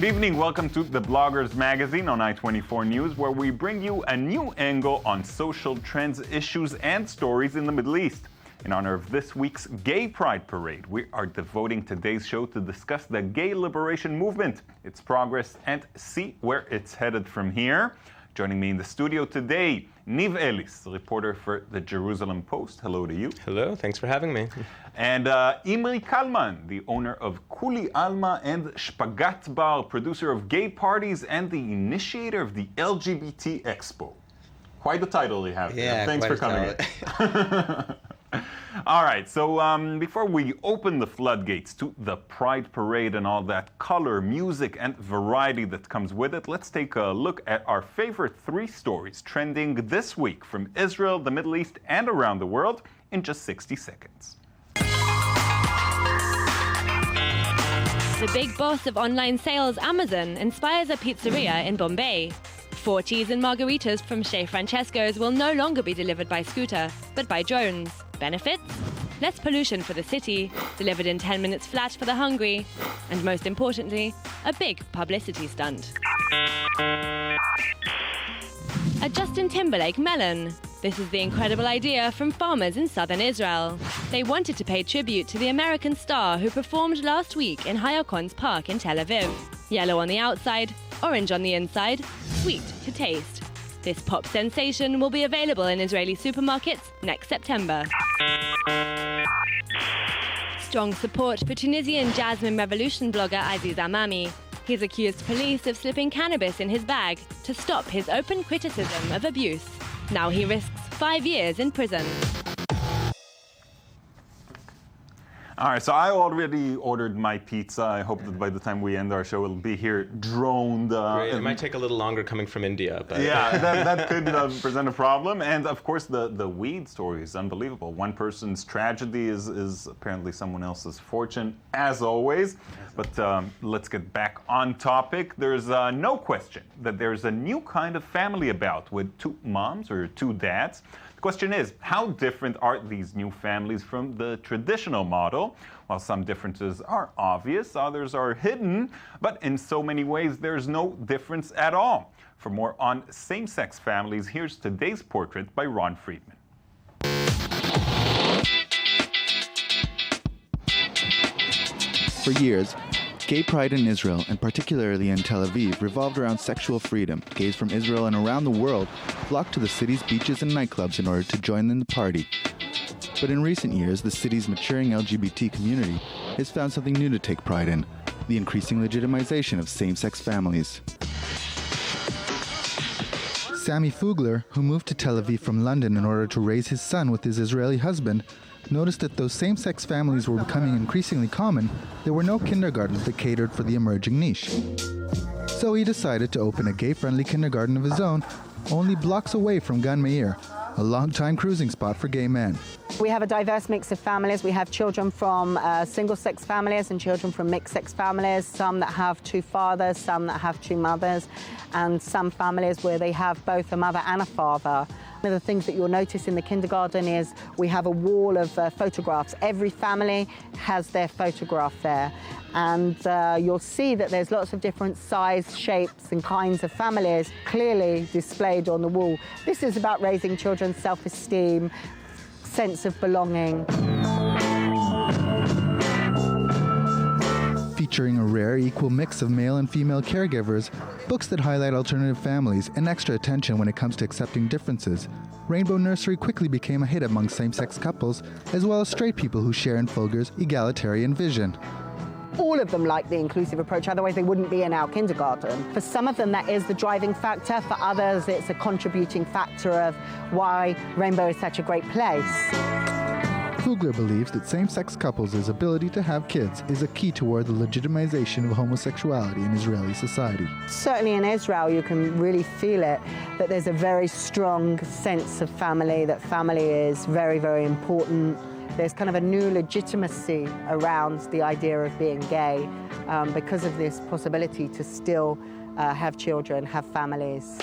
Good evening, welcome to the Bloggers Magazine on I-24 News, where we bring you a new angle on social trends, issues, and stories in the Middle East. In honor of this week's Gay Pride Parade, we are devoting today's show to discuss the gay liberation movement, its progress, and see where it's headed from here. Joining me in the studio today, Niv Elis, reporter for the Jerusalem Post. Hello to you. Hello, thanks for having me. And Imri Kalmann, the owner of Kuli Alma and Shpagat Bar, producer of gay parties and the initiator of the LGBT Expo. Quite the title you have here. Yeah, Thanks for coming in. All right, so before we open the floodgates to the Pride Parade and all that color, music, and variety that comes with it, let's take a look at our favorite three stories trending this week from Israel, the Middle East, and around the world in just 60 seconds. The big boss of online sales, Amazon, inspires a pizzeria in Bombay. 4 cheese and margaritas from Chez Francesco's will no longer be delivered by scooter, but by drones. Benefits? Less pollution for the city, delivered in 10 minutes flat for the hungry, and most importantly, a big publicity stunt. A Justin Timberlake melon. This is the incredible idea from farmers in southern Israel. They wanted to pay tribute to the American star who performed last week in Hayakons Park in Tel Aviv. Yellow on the outside, orange on the inside, sweet to taste. This pop sensation will be available in Israeli supermarkets next September. Strong support for Tunisian Jasmine Revolution blogger Aziz Amami. He's accused police of slipping cannabis in his bag to stop his open criticism of abuse. Now he risks 5 years in prison. All right, so I already ordered my pizza. I hope that by the time we end our show, it'll be here droned. Great. It might take a little longer coming from India, but yeah, that could present a problem. And of course, the weed story is unbelievable. One person's tragedy is apparently someone else's fortune, as always. But let's get back on topic. There's no question that there's a new kind of family about with 2 moms or 2 dads. The question is, how different are these new families from the traditional model? While some differences are obvious, others are hidden, but in so many ways there's no difference at all. For more on same-sex families, here's today's portrait by Ron Friedman. For years, gay pride in Israel, and particularly in Tel Aviv, revolved around sexual freedom. Gays from Israel and around the world flocked to the city's beaches and nightclubs in order to join in the party. But in recent years, the city's maturing LGBT community has found something new to take pride in: the increasing legitimization of same-sex families. Sammy Fugler, who moved to Tel Aviv from London in order to raise his son with his Israeli husband, noticed that though same-sex families were becoming increasingly common, there were no kindergartens that catered for the emerging niche. So he decided to open a gay-friendly kindergarten of his own, only blocks away from Gan Meir, a long-time cruising spot for gay men. We have a diverse mix of families. We have children from single-sex families and children from mixed-sex families, some that have 2 fathers, some that have 2 mothers, and some families where they have both a mother and a father. One of the things that you'll notice in the kindergarten is we have a wall of photographs. Every family has their photograph there. And you'll see that there's lots of different size, shapes, and kinds of families clearly displayed on the wall. This is about raising children's self-esteem, sense of belonging. Featuring a rare equal mix of male and female caregivers, books that highlight alternative families, and extra attention when it comes to accepting differences, Rainbow Nursery quickly became a hit among same-sex couples, as well as straight people who share in Fulger's egalitarian vision. All of them like the inclusive approach, otherwise they wouldn't be in our kindergarten. For some of them, that is the driving factor. For others, it's a contributing factor of why Rainbow is such a great place. Fugler believes that same-sex couples' ability to have kids is a key toward the legitimization of homosexuality in Israeli society. Certainly in Israel, you can really feel it, that there's a very strong sense of family, that family is very, very important. There's kind of a new legitimacy around the idea of being gay because of this possibility to still have children, have families.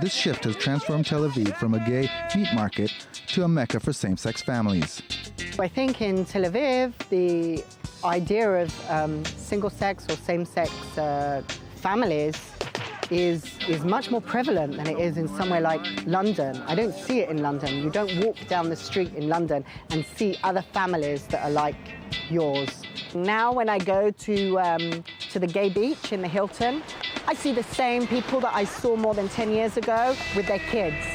This shift has transformed Tel Aviv from a gay meat market to a mecca for same-sex families. I think in Tel Aviv, the idea of single-sex or same-sex families is much more prevalent than it is in somewhere like London. I don't see it in London. You don't walk down the street in London and see other families that are like yours. Now when I go to the gay beach in the Hilton, I see the same people that I saw more than 10 years ago with their kids.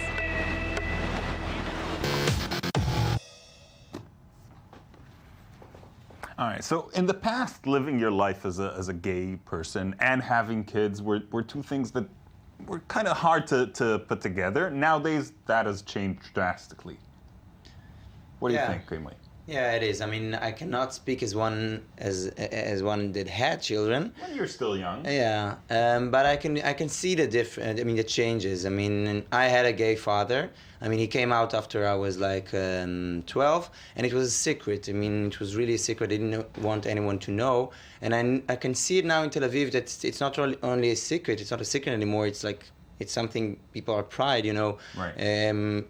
All right, so in the past, living your life as a gay person and having kids were two things that were kind of hard to put together. Nowadays, that has changed drastically. What do you think, Imri? Yeah, it is. I mean, I cannot speak as one that had children. Well, you're still young. Yeah, but I can see the different. I mean, the changes. I mean, I had a gay father. I mean, he came out after I was like 12, and it was a secret. I mean, it was really a secret. I didn't want anyone to know. And I can see it now in Tel Aviv that it's not only a secret. It's not a secret anymore. It's like it's something people are proud, you know. Right.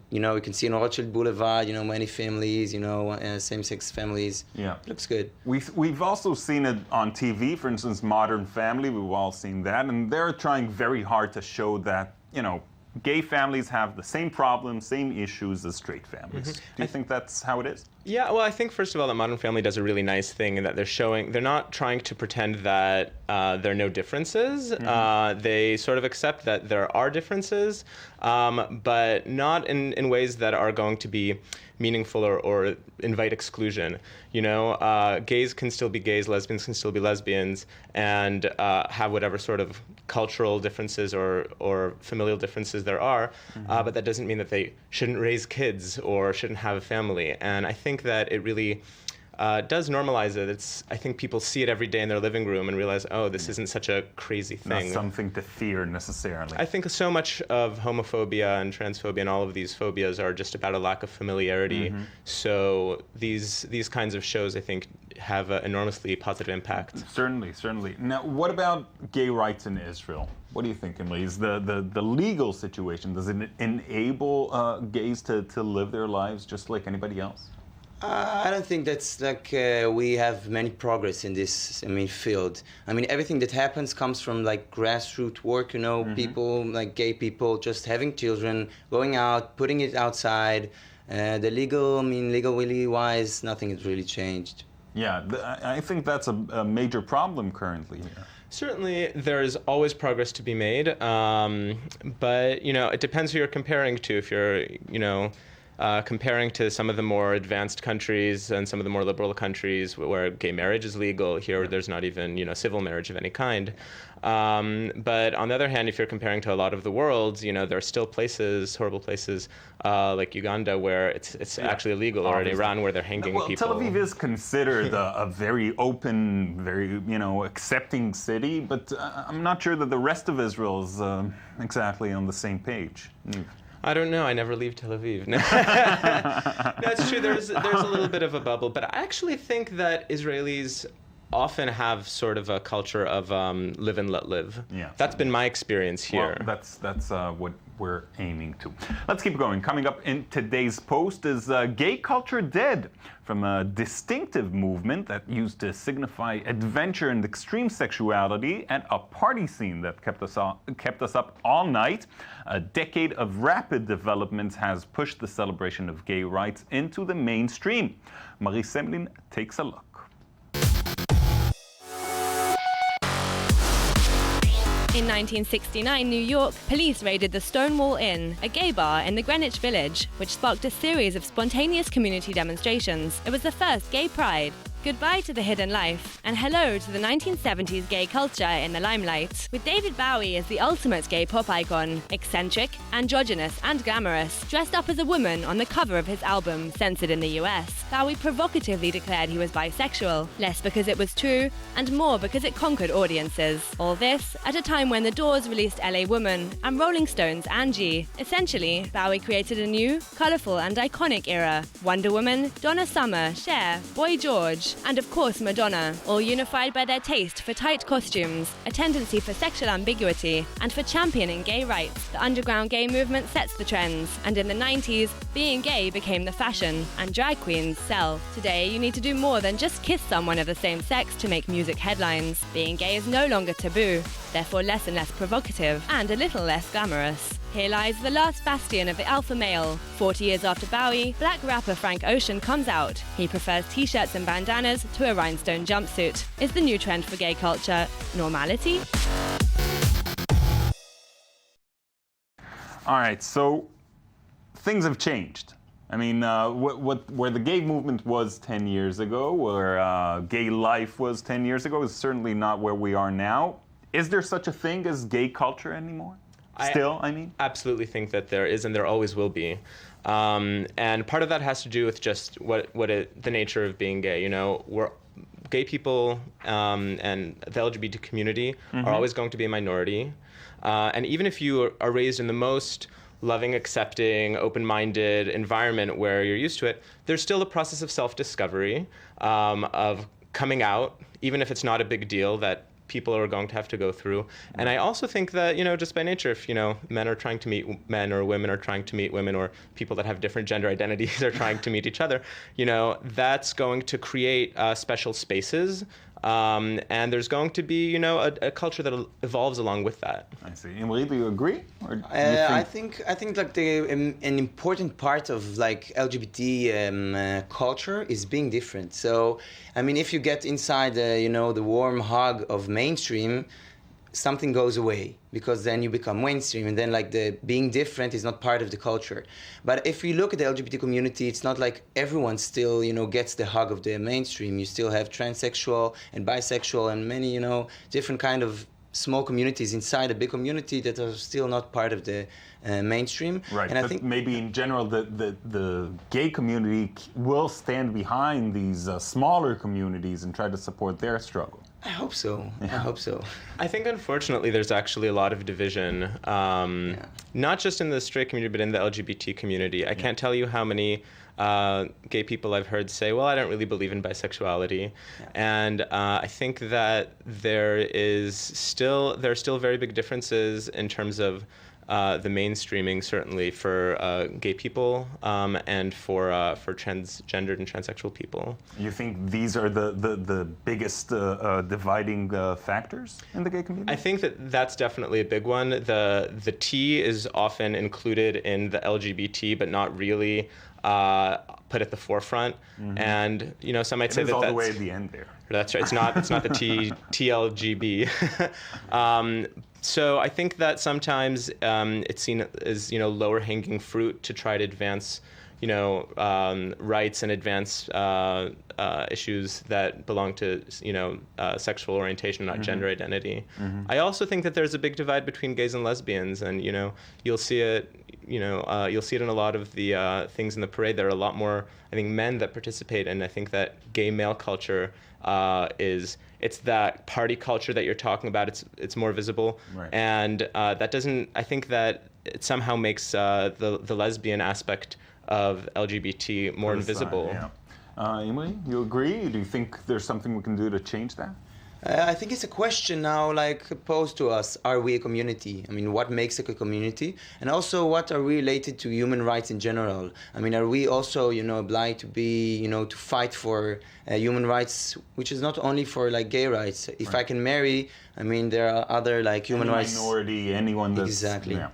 You know, you can see in Rothschild Boulevard, you know, many families, you know, same-sex families. Yeah. It looks good. We've also seen it on TV, for instance, Modern Family, we've all seen that, and they're trying very hard to show that, you know, gay families have the same problems, same issues as straight families. Do you think that's how it is? Yeah, well, I think first of all that Modern Family does a really nice thing in that they're not trying to pretend that there are no differences. They sort of accept that there are differences, but not in ways that are going to be meaningful or invite exclusion. You know, gays can still be gays, lesbians can still be lesbians, and have whatever sort of cultural differences or familial differences there are, but that doesn't mean that they shouldn't raise kids or shouldn't have a family. And I think that it really does normalize it. I think people see it every day in their living room and realize, oh, this isn't such a crazy thing. Not something to fear necessarily. I think so much of homophobia and transphobia and all of these phobias are just about a lack of familiarity. So these kinds of shows, I think, have an enormously positive impact. Certainly, certainly. Now, what about gay rights in Israel? What do you think, Imri? Is the legal situation, does it enable gays to live their lives just like anybody else? I don't think that's like we have many progress in this, field. I mean, everything that happens comes from like grassroots work, you know, people, like gay people, just having children, going out, putting it outside. The legally wise, nothing has really changed. Yeah, I think that's a major problem currently here. Certainly, there's always progress to be made, but, you know, it depends who you're comparing to. If you're, you know, comparing to some of the more advanced countries and some of the more liberal countries where gay marriage is legal, here there's not even, you know, civil marriage of any kind. But on the other hand, if you're comparing to a lot of the world, you know, there are still places, horrible places, like Uganda, where it's actually illegal, or in Iran, where they're hanging people. Tel Aviv is considered a very open, very, you know, accepting city, but I'm not sure that the rest of Israel is exactly on the same page. I don't know. I never leave Tel Aviv. No, it's true. There's a little bit of a bubble, but I actually think that Israelis often have sort of a culture of live and let live. Yeah. That's been my experience here. Well, that's what we're aiming to. Let's keep going. Coming up in today's post is Gay Culture Dead, from a distinctive movement that used to signify adventure and extreme sexuality, and a party scene that kept us up all night. A decade of rapid developments has pushed the celebration of gay rights into the mainstream. Marie Semlin takes a look. In 1969 New York, police raided the Stonewall Inn, a gay bar in the Greenwich Village, which sparked a series of spontaneous community demonstrations. It was the first gay pride. Goodbye to the hidden life, and hello to the 1970s gay culture in the limelight, with David Bowie as the ultimate gay pop icon, eccentric, androgynous and glamorous, dressed up as a woman on the cover of his album, censored in the US. Bowie provocatively declared he was bisexual, less because it was true, and more because it conquered audiences. All this at a time when The Doors released LA Woman, and Rolling Stones' Angie. Essentially, Bowie created a new, colourful and iconic era. Wonder Woman, Donna Summer, Cher, Boy George, Rouge, and of course Madonna, all unified by their taste for tight costumes, a tendency for sexual ambiguity, and for championing gay rights. The underground gay movement sets the trends, and in the 90s, being gay became the fashion, and drag queens sell. Today, you need to do more than just kiss someone of the same sex to make music headlines. Being gay is no longer taboo, therefore less and less provocative, and a little less glamorous. Here lies the last bastion of the alpha male. 40 years after Bowie, black rapper Frank Ocean comes out. He prefers t-shirts and bandanas to a rhinestone jumpsuit. Is the new trend for gay culture normality? All right, so things have changed. I mean, where the gay movement was 10 years ago, where gay life was 10 years ago, is certainly not where we are now. Is there such a thing as gay culture anymore? I mean? Absolutely think that there is, and there always will be. And part of that has to do with just the nature of being gay. You know, gay people and the LGBT community are always going to be a minority. And even if you are raised in the most loving, accepting, open-minded environment where you're used to it, there's still a process of self-discovery, of coming out, even if it's not a big deal, that people are going to have to go through. And I also think that, you know, just by nature, if, you know, men are trying to meet men or women are trying to meet women or people that have different gender identities are trying to meet each other, you know, that's going to create special spaces. And there's going to be, you know, a culture that evolves along with that. I see. Imri, do you agree? Or do you I think like an important part of like LGBT culture is being different. So, I mean, if you get inside, you know, the warm hug of mainstream, something goes away because then you become mainstream, and then like the being different is not part of the culture. But if you look at the LGBT community, it's not like everyone still, you know, gets the hug of the mainstream. You still have transsexual and bisexual and many, you know, different kind of small communities inside a big community that are still not part of the mainstream. Right, and I but think maybe in general the gay community will stand behind these smaller communities and try to support their struggle. I hope so. Yeah. I hope so. I think, unfortunately, there's actually a lot of division, not just in the straight community, but in the LGBT community. I can't tell you how many gay people I've heard say, well, I don't really believe in bisexuality. Yeah. And I think that there are still very big differences in terms of the mainstreaming, certainly for gay people and for transgendered and transsexual people. You think these are the biggest dividing factors in the gay community? I think that's definitely a big one. The T is often included in the LGBT, but not really put at the forefront. And you know, some might say that's all the way at the end there. That's right. It's not the TLGB. So I think that sometimes it's seen as, you know, lower hanging fruit to try to advance, you know, rights and advance issues that belong to, you know, sexual orientation, not gender identity. I also think that there's a big divide between gays and lesbians, and, you know, you'll see it in a lot of the things in the parade. There are a lot more, I think, men that participate, and I think that gay male culture it's that party culture that you're talking about. It's more visible, right. And that doesn't. I think that it somehow makes the lesbian aspect of LGBT more invisible. Imri, you agree? Do you think there's something we can do to change that? I think it's a question now, like, posed to us. Are we a community? I mean, what makes a community? And also, what are we related to human rights in general? I mean, are we also, you know, obliged to be, you know, to fight for human rights, which is not only for, like, gay rights. If I can marry, I mean, there are other, like, human rights. Minority, anyone that's... Exactly. Yeah.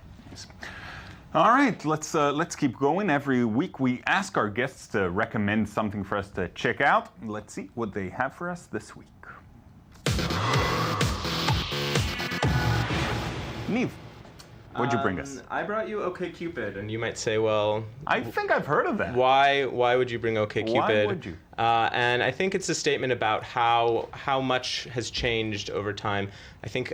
All right, let's keep going. Every week we ask our guests to recommend something for us to check out. Let's see what they have for us this week. Niv, what'd you bring us? I brought you OkCupid, and you might say, well... I think I've heard of that. Why would you bring OkCupid? Why would you? And I think it's a statement about how much has changed over time. I think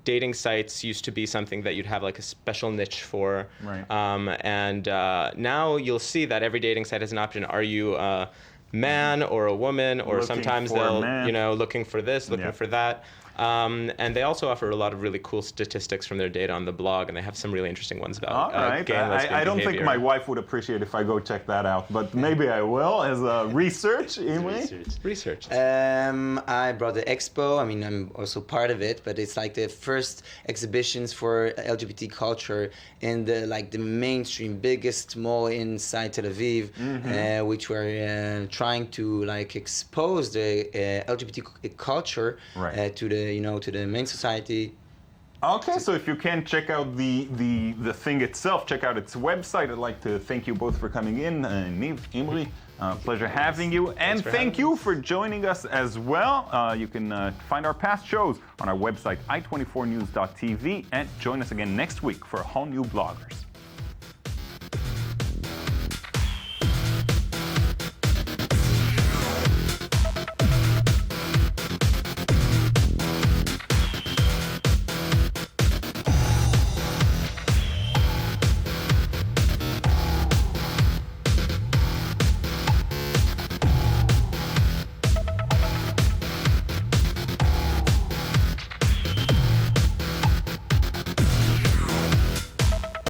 dating sites used to be something that you'd have like a special niche for. Right. And now you'll see that every dating site has an option. Are you a man or a woman? Or Looking sometimes for a they'll, man. you know, looking for this, looking for that. And they also offer a lot of really cool statistics from their data on the blog, and they have some really interesting ones about All right. gay and lesbian I don't think behavior. my wife would appreciate if I go check that out, but maybe I will as a research, Imri. Research. I brought the expo. I mean, I'm also part of it, but it's like the first exhibitions for LGBT culture in the mainstream biggest mall inside Tel Aviv, which were trying to expose the LGBT culture to the main society. Okay, so if you can check out the thing itself, check out its website. I'd like to thank you both for coming in. Niv, Imri, pleasure having you. And thank you for joining us as well. You can find our past shows on our website, i24news.tv, and join us again next week for a whole new Bloggers.